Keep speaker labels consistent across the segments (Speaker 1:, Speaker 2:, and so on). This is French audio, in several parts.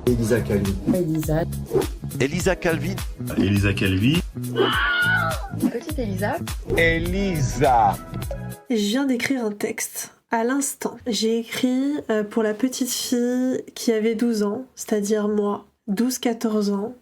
Speaker 1: Elisa Calvi.
Speaker 2: Elisa.
Speaker 3: Elisa Calvi.
Speaker 4: Elisa Calvi.
Speaker 2: Petite Elisa.
Speaker 1: Elisa.
Speaker 5: Je viens d'écrire un texte. À l'instant, j'ai écrit pour la petite fille qui avait 12 ans, c'est-à-dire moi, 12-14 ans,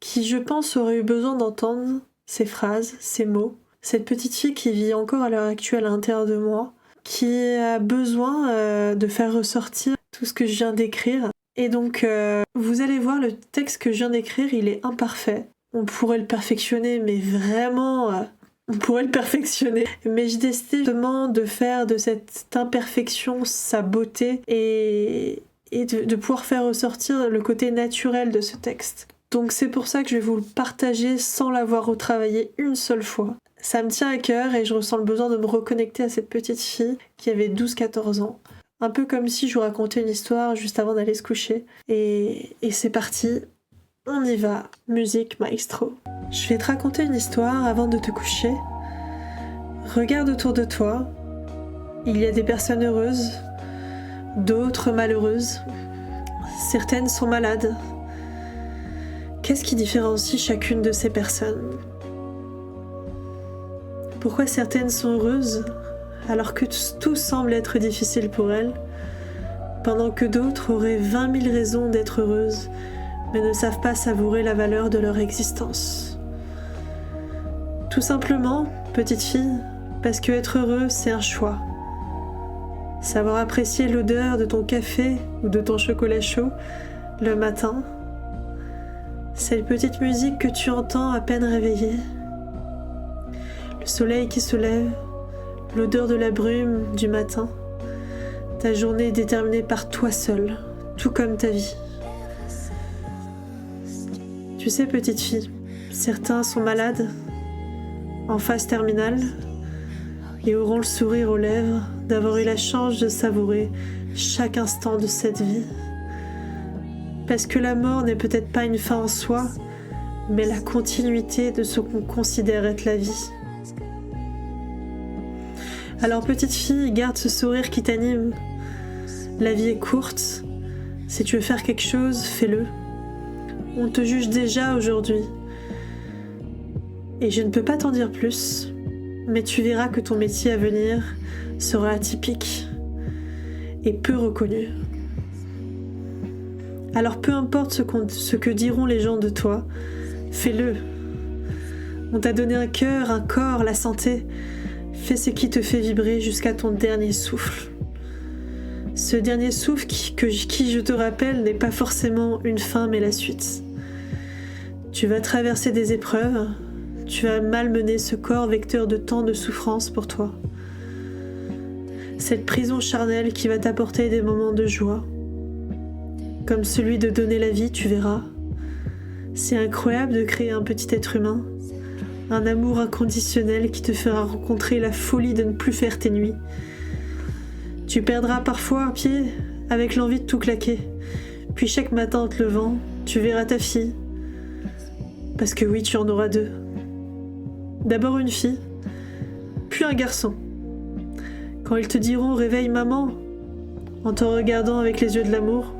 Speaker 5: qui je pense aurait eu besoin d'entendre ces phrases, ces mots. Cette petite fille qui vit encore à l'heure actuelle à l'intérieur de moi, qui a besoin de faire ressortir tout ce que je viens d'écrire. Et donc, vous allez voir, le texte que je viens d'écrire, il est imparfait. On pourrait le perfectionner, mais vraiment... on pourrait le perfectionner. Mais j'ai décidé justement de faire de cette imperfection sa beauté et de pouvoir faire ressortir le côté naturel de ce texte. Donc c'est pour ça que je vais vous le partager sans l'avoir retravaillé une seule fois. Ça me tient à cœur et je ressens le besoin de me reconnecter à cette petite fille qui avait 12-14 ans. Un peu comme si je vous racontais une histoire juste avant d'aller se coucher. Et c'est parti, on y va. Musique maestro. Je vais te raconter une histoire avant de te coucher. Regarde autour de toi. Il y a des personnes heureuses, d'autres malheureuses. Certaines sont malades. Qu'est-ce qui différencie chacune de ces personnes ? Pourquoi certaines sont heureuses alors que tout semble être difficile pour elles, pendant que d'autres auraient 20 000 raisons d'être heureuses, mais ne savent pas savourer la valeur de leur existence ? Tout simplement, petite fille, parce que être heureux, c'est un choix. Savoir apprécier l'odeur de ton café ou de ton chocolat chaud le matin, cette petite musique que tu entends à peine réveillée, le soleil qui se lève, l'odeur de la brume du matin, ta journée est déterminée par toi seule, tout comme ta vie. Tu sais, petite fille, certains sont malades, en phase terminale, et auront le sourire aux lèvres d'avoir eu la chance de savourer chaque instant de cette vie. Parce que la mort n'est peut-être pas une fin en soi, mais la continuité de ce qu'on considère être la vie. Alors petite fille, garde ce sourire qui t'anime. La vie est courte. Si tu veux faire quelque chose, fais-le. On te juge déjà aujourd'hui. Et je ne peux pas t'en dire plus, mais tu verras que ton métier à venir sera atypique et peu reconnu. Alors peu importe ce que diront les gens de toi, fais-le. On t'a donné un cœur, un corps, la santé. Fais ce qui te fait vibrer jusqu'à ton dernier souffle. Ce dernier souffle qui, je te rappelle, n'est pas forcément une fin mais la suite. Tu vas traverser des épreuves, tu vas malmener ce corps vecteur de tant de souffrance pour toi. Cette prison charnelle qui va t'apporter des moments de joie. Comme celui de donner la vie, tu verras. C'est incroyable de créer un petit être humain. Un amour inconditionnel qui te fera rencontrer la folie de ne plus faire tes nuits. Tu perdras parfois un pied avec l'envie de tout claquer. Puis chaque matin en te levant, tu verras ta fille. Parce que oui, tu en auras deux. D'abord une fille, puis un garçon. Quand ils te diront « Réveille maman », en te regardant avec les yeux de l'amour,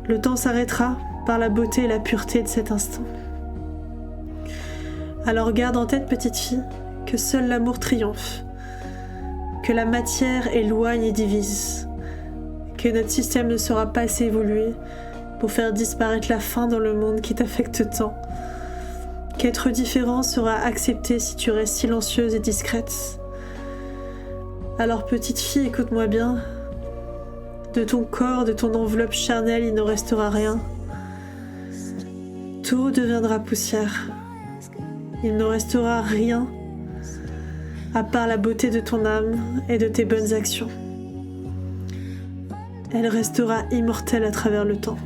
Speaker 5: le temps s'arrêtera par la beauté et la pureté de cet instant. Alors garde en tête, petite fille, que seul l'amour triomphe, que la matière éloigne et divise, que notre système ne sera pas assez évolué pour faire disparaître la faim dans le monde qui t'affecte tant, qu'être différent sera accepté si tu restes silencieuse et discrète. Alors petite fille, écoute-moi bien, de ton corps, de ton enveloppe charnelle, il ne restera rien. Tout deviendra poussière. Il ne restera rien à part la beauté de ton âme et de tes bonnes actions. Elle restera immortelle à travers le temps.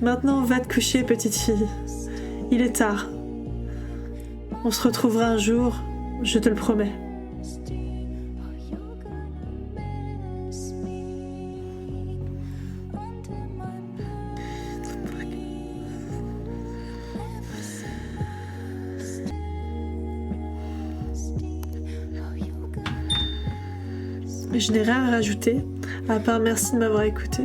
Speaker 5: Maintenant, va te coucher, petite fille. Il est tard. On se retrouvera un jour, je te le promets. Je n'ai rien à rajouter, à part merci de m'avoir écouté.